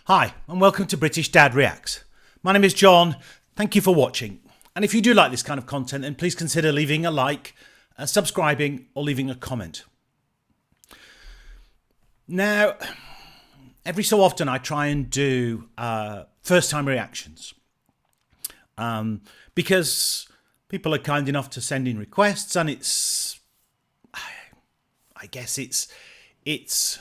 Hi, and welcome to British Dad Reacts. My name is John. Thank you for watching. And if you do like this kind of content, then please consider leaving a like, subscribing, or leaving a comment. Now, every so often I try and do first-time reactions because people are kind enough to send in requests, and I guess it's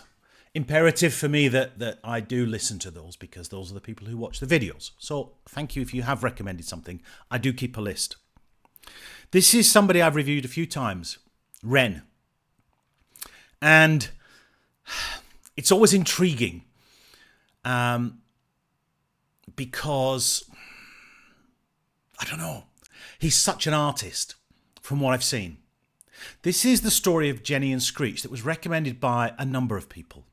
imperative for me that I do listen to those, because those are the people who watch the videos. So thank you if you have recommended something. I do keep a list. This is somebody I've reviewed a few times, Ren. And it's always intriguing because, I don't know, he's such an artist from what I've seen. This is the story of Jenny and Screech that was recommended by a number of people.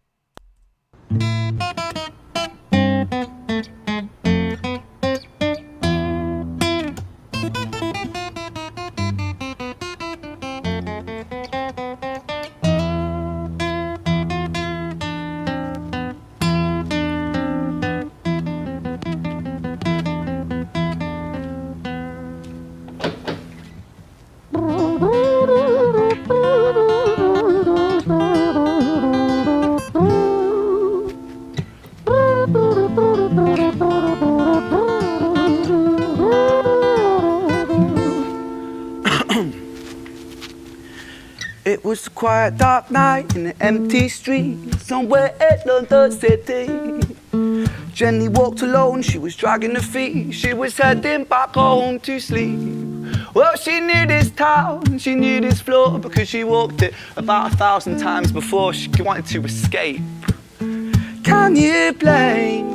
It was a quiet, dark night in an empty street somewhere in London City. Jenny walked alone, she was dragging her feet. She was heading back home to sleep. Well, she knew this town, she knew this floor, because she walked it about 1,000 times before. She wanted to escape. Can you blame?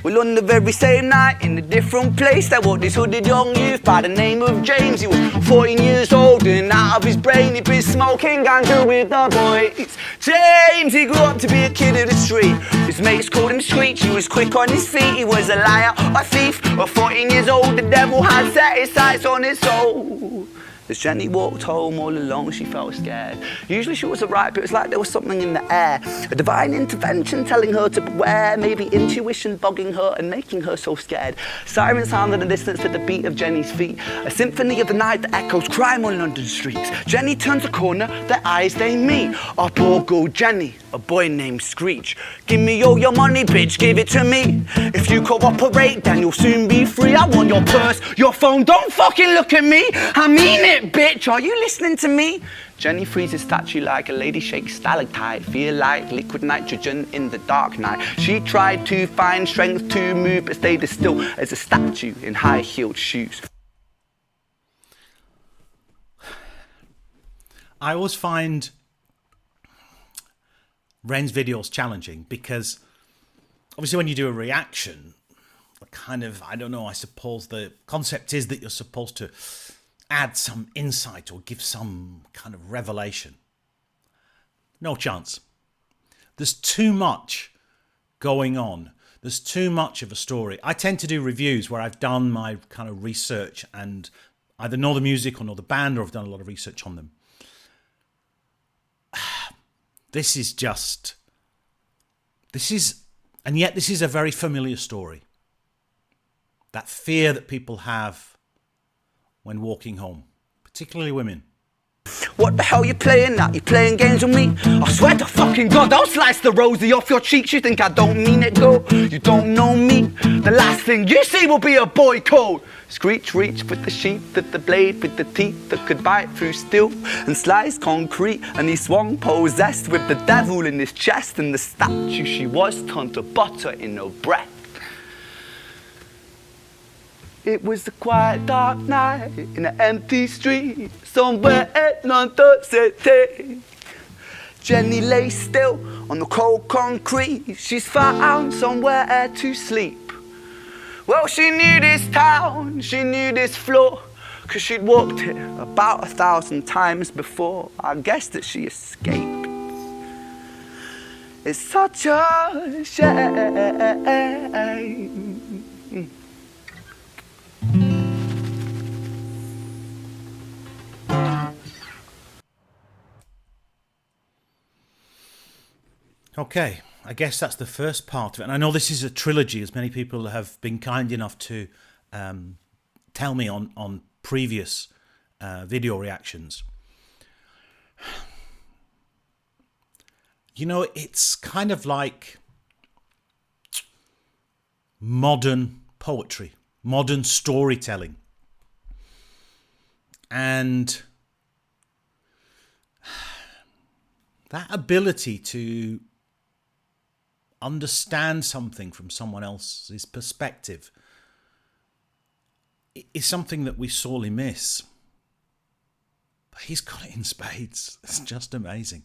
Well, on the very same night, in a different place, there walked this hooded young youth by the name of James. He was 14 years old and out of his brain. He'd been smoking ganja with the boys. James, he grew up to be a kid of the street. His mates called him Screech. He was quick on his feet. He was a liar, a thief. At 14 years old, the devil had set his sights on his soul. As Jenny walked home all alone, she felt scared. Usually she was alright, but it was like there was something in the air. A divine intervention telling her to beware. Maybe intuition bogging her and making her so scared. Sirens sounded in the distance to the beat of Jenny's feet. A symphony of the night that echoes crime on London streets. Jenny turns a corner, their eyes they meet. Our poor girl Jenny, a boy named Screech. Give me all your money, bitch, give it to me. If you cooperate, then you'll soon be free. I want your purse, your phone, don't fucking look at me. I mean it, bitch, are you listening to me? Jenny freezes statue like a lady shakes stalactite. Feel like liquid nitrogen in the dark night. She tried to find strength to move, but stayed as still as a statue in high-heeled shoes. I always find Ren's videos challenging because obviously when you do a reaction, kind of, I don't know, I suppose the concept is that you're supposed to add some insight or give some kind of revelation. No chance. There's too much going on. There's too much of a story. I tend to do reviews where I've done my kind of research and either know the music or know the band, or I've done a lot of research on them. This is a very familiar story. That fear that people have when walking home, particularly women. What the hell you playing at? You playing games with me? I swear to fucking God, I'll slice the rosy off your cheeks. You think I don't mean it, girl? You don't know me. The last thing you see will be a boy code. Screech reached with the sheath of the blade, with the teeth that could bite through steel and slice concrete. And he swung possessed with the devil in his chest, and the statue she was turned to butter in her breath. It was a quiet, dark night in an empty street somewhere in London City. Jenny lay still on the cold concrete. She's found somewhere to sleep. Well, she knew this town, she knew this floor, 'cause she'd walked it about 1,000 times before. I guess that she escaped. It's such a shame. Okay, I guess that's the first part of it. And I know this is a trilogy, as many people have been kind enough to tell me on previous video reactions. You know, it's kind of like modern poetry, modern storytelling. And that ability to understand something from someone else's perspective is something that we sorely miss. But he's got it in spades. It's just amazing.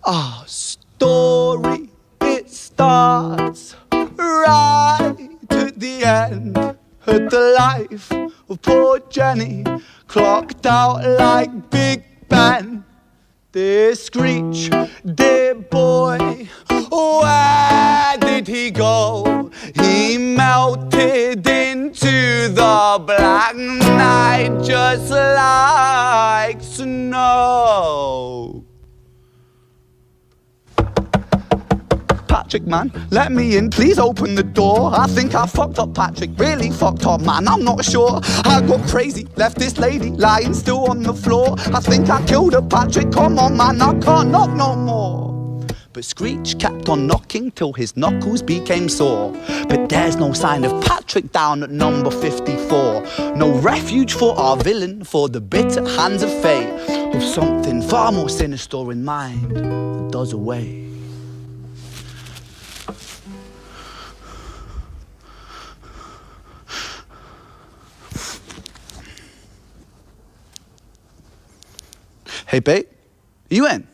Our story, it starts right at the end of the life of poor Jenny, clocked out like Big Ben. Dear Screech, dear boy, where did he go? He melted into the black night just like snow. Patrick, man, let me in, please open the door. I think I fucked up, Patrick, really fucked up, man, I'm not sure. I got crazy, left this lady lying still on the floor. I think I killed her, Patrick, come on, man, I can't knock no more. But Screech kept on knocking till his knuckles became sore. But there's no sign of Patrick down at number 54. No refuge for our villain, for the bitter hands of fate, with something far more sinister in mind that does away. Hey, babe, are you in?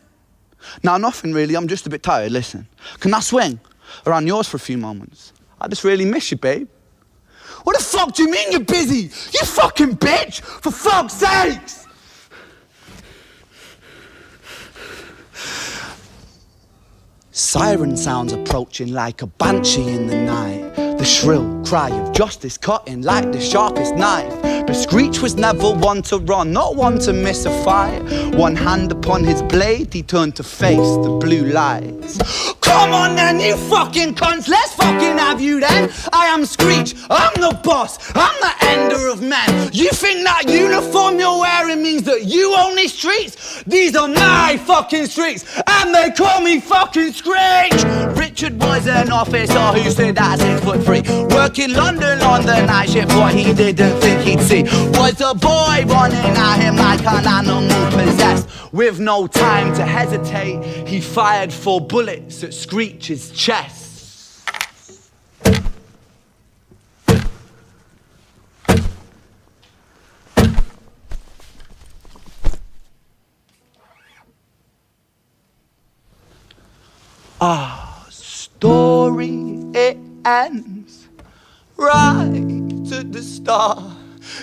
Nah, nothing really, I'm just a bit tired, listen. Can I swing around yours for a few moments? I just really miss you, babe. What the fuck do you mean you're busy? You fucking bitch! For fuck's sakes! Siren sounds approaching like a banshee in the night. The shrill cry of justice cutting like the sharpest knife. But Screech was never one to run, not one to miss a fight. One hand upon his blade, he turned to face the blue lights. Come on then, you fucking cunts, let's fucking have you then. I am Screech, I'm the boss, I'm the ender of men. You think that uniform you're wearing means that you own these streets? These are my fucking streets, and they call me fucking Screech. Richard was an officer who stood at 6'3", working London on the night shift. What he didn't think he'd see was a boy running at him like an animal possessed. With no time to hesitate, he fired 4 bullets at Screech's chest. Our story, it ends right at the start.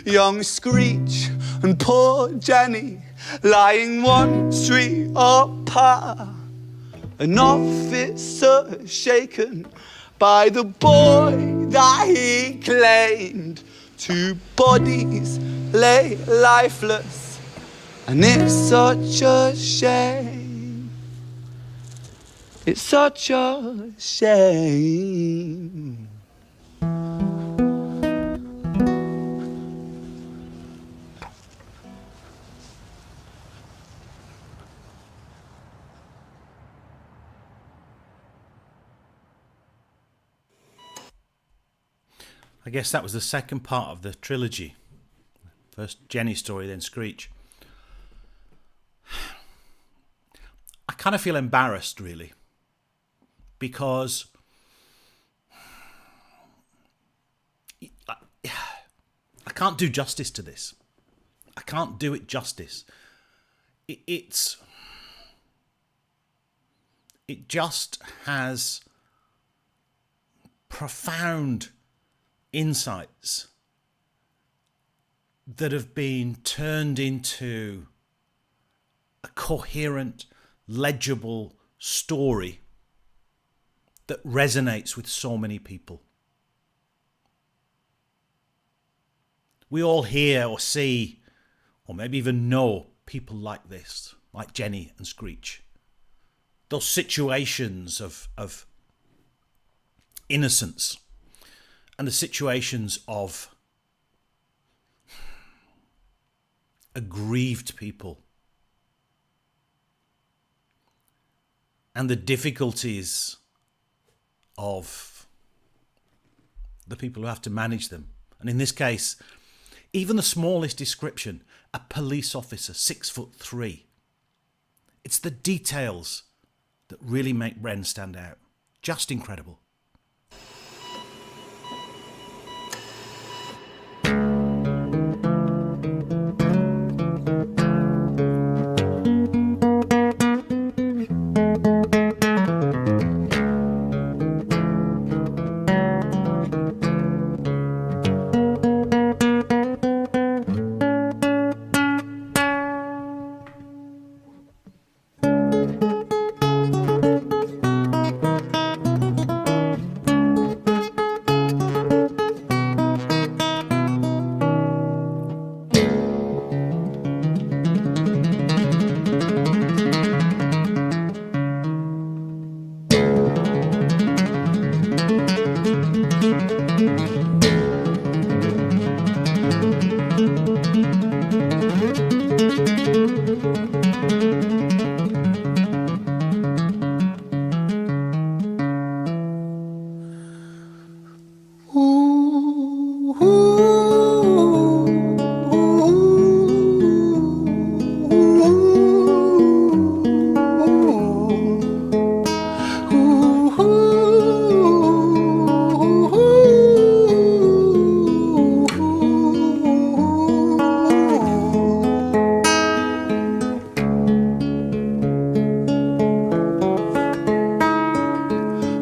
Young Screech and poor Jenny lying 1 street apart. An officer shaken by the boy that he claimed. 2 bodies lay lifeless, and it's such a shame. It's such a shame. I guess that was the second part of the trilogy. First Jenny story, then Screech. kind of feel embarrassed, really, because I can't do justice to this. I can't do it justice. It just has profound insights that have been turned into a coherent, legible story that resonates with so many people. We all hear or see, or maybe even know people like this, like Jenny and Screech. Those situations of innocence and the situations of aggrieved people and the difficulties of the people who have to manage them. And in this case, even the smallest description, a police officer, 6'3". It's the details that really make Ren stand out. Just incredible.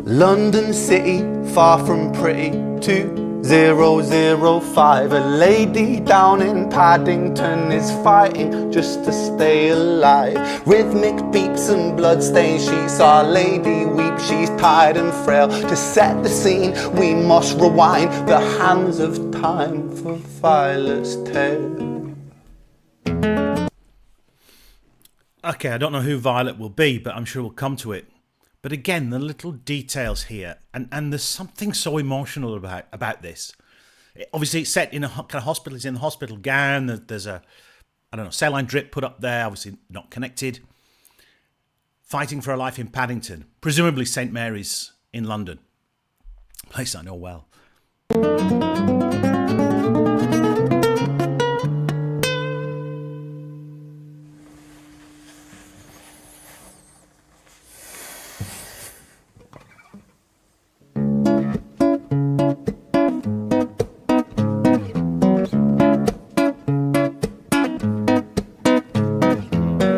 London City, far from pretty, 2005. A lady down in Paddington is fighting just to stay alive. Rhythmic beeps and bloodstained sheets, our lady weeps, she's tired and frail. To set the scene, we must rewind the hands of time for Violet's tale. Okay, I don't know who Violet will be, but I'm sure we'll come to it. But again, the little details here, and there's something so emotional about this. Obviously, it's set in a kind of hospital. It's in the hospital gown. There's a, I don't know, saline drip put up there, obviously not connected. Fighting for her life in Paddington, presumably St. Mary's in London. A place I know well.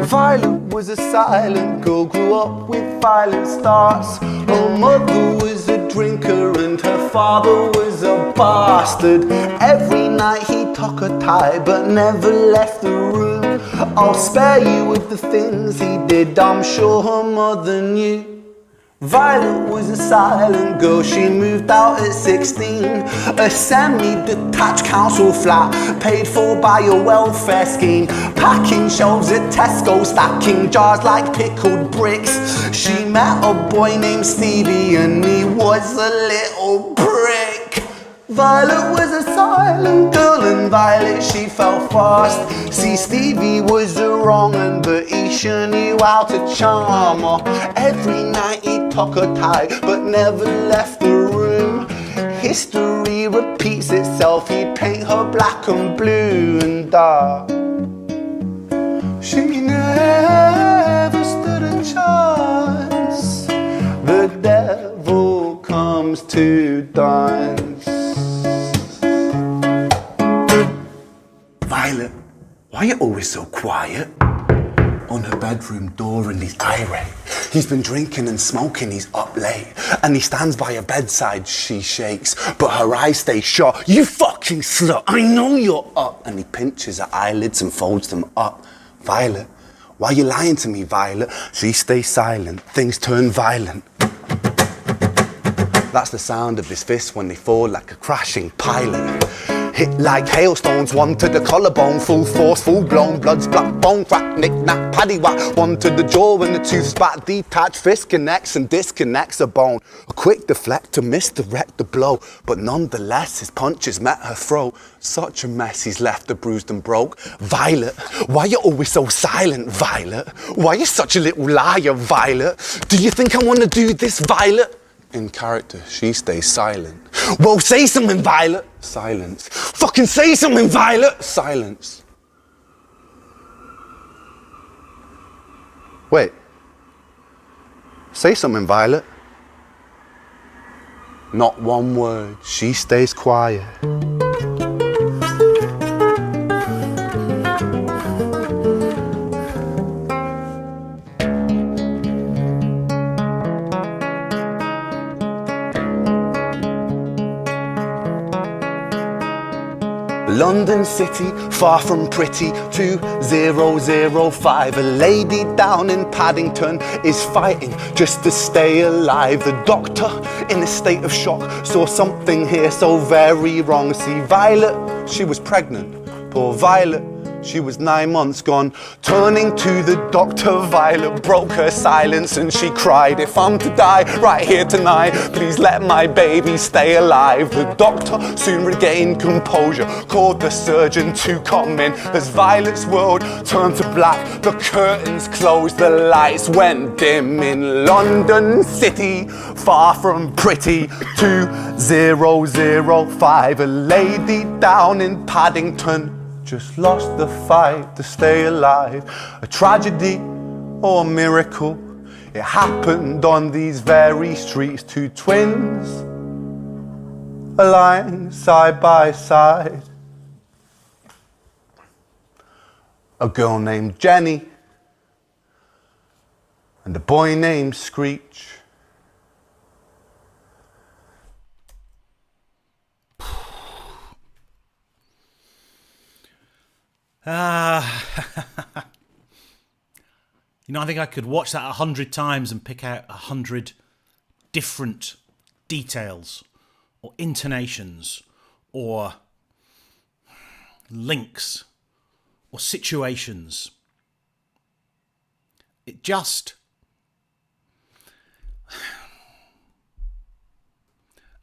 Violet was a silent girl, grew up with violent starts. Her mother was a drinker and her father was a bastard. Every night he took a tie but never left the room. I'll spare you of the things he did, I'm sure her mother knew. Violet was a silent girl, she moved out at 16. A semi-detached council flat, paid for by a welfare scheme. Packing shelves at Tesco, stacking jars like pickled bricks. She met a boy named Stevie and he was a little prick. Violet was a silent girl and Violet she fell fast. See, Stevie was a wrong un, but he sure knew how to charm her. Every night he took a tie but never left the room. History repeats itself, he'd paint her black and blue and dark. She never stood a chance. dance. Violet, why are you always so quiet? On her bedroom door and he's irate. He's been drinking and smoking, he's up late. And he stands by her bedside, she shakes, but her eyes stay shut. You fucking slut, I know you're up. And he pinches her eyelids and folds them up. Violet, why are you lying to me, Violet? She stays silent, things turn violent. That's the sound of his fists when they fall like a crashing pilot. Hit like hailstones, one to the collarbone, full force, full blown, blood's black bone, crack, knick, knack, paddywhack, one to the jaw and the tooth spat, detached, fist connects and disconnects a bone. A quick deflect to misdirect the blow, but nonetheless his punches met her throat. Such a mess he's left her bruised and broke. Violet, why you always so silent, Violet? Why you such a little liar, Violet? Do you think I want to do this, Violet? In character, she stays silent. Well, say something, Violet. Silence. Fucking say something, Violet. Silence. Wait. Say something, Violet. Not one word. She stays quiet. London City, far from pretty, 2005. A lady down in Paddington is fighting just to stay alive. The doctor, in a state of shock, saw something here so very wrong. See, Violet, she was pregnant. Poor Violet, she was 9 months gone. Turning to the doctor, Violet broke her silence and she cried, if I'm to die right here tonight, please let my baby stay alive. The doctor soon regained composure, called the surgeon to come in. As Violet's world turned to black, the curtains closed, the lights went dim. In London City, far from pretty, 2005. A lady down in Paddington just lost the fight to stay alive. A tragedy or a miracle, it happened on these very streets. Two twins, lying side by side. A girl named Jenny and a boy named Screech. I think I could watch that 100 times and pick out 100 different details or intonations or links or situations. It just...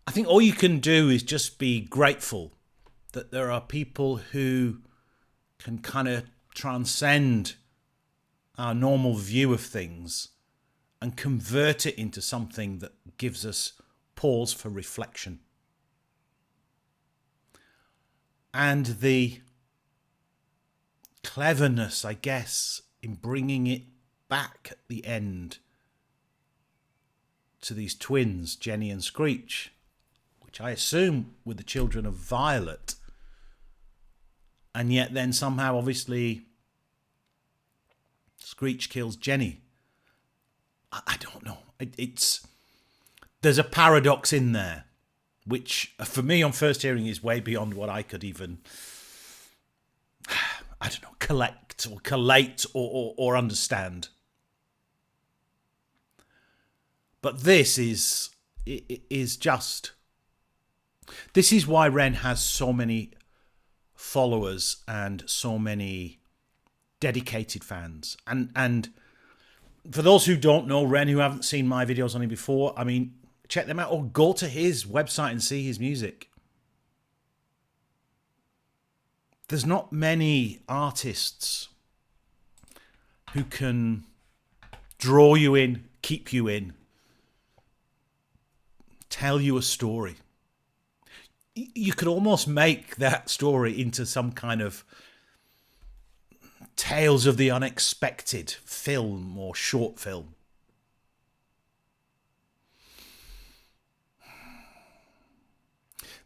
I think all you can do is just be grateful that there are people who can kind of transcend our normal view of things and convert it into something that gives us pause for reflection. And the cleverness, I guess, in bringing it back at the end to these twins, Jenny and Screech, which I assume were the children of Violet. And yet then somehow, obviously, Screech kills Jenny. I don't know. There's a paradox in there, which for me on first hearing is way beyond what I could even, I don't know, collect or collate or understand. But this is just... This is why Ren has so many followers and so many dedicated fans. And for those who don't know Ren, who haven't seen my videos on him before, I mean, check them out or go to his website and see his music. There's not many artists who can draw you in, keep you in, tell you a story. You could almost make that story into some kind of Tales of the Unexpected film or short film.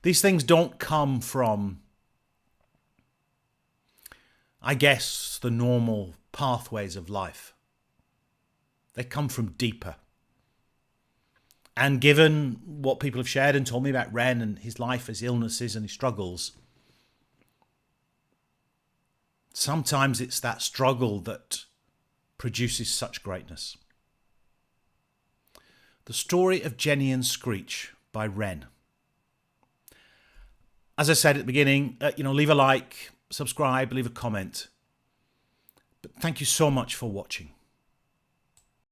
These things don't come from, I guess, the normal pathways of life. They come from deeper. And given what people have shared and told me about Ren and his life, his illnesses and his struggles, sometimes it's that struggle that produces such greatness. The Story of Jenny and Screech by Ren. As I said at the beginning, leave a like, subscribe, leave a comment. But thank you so much for watching.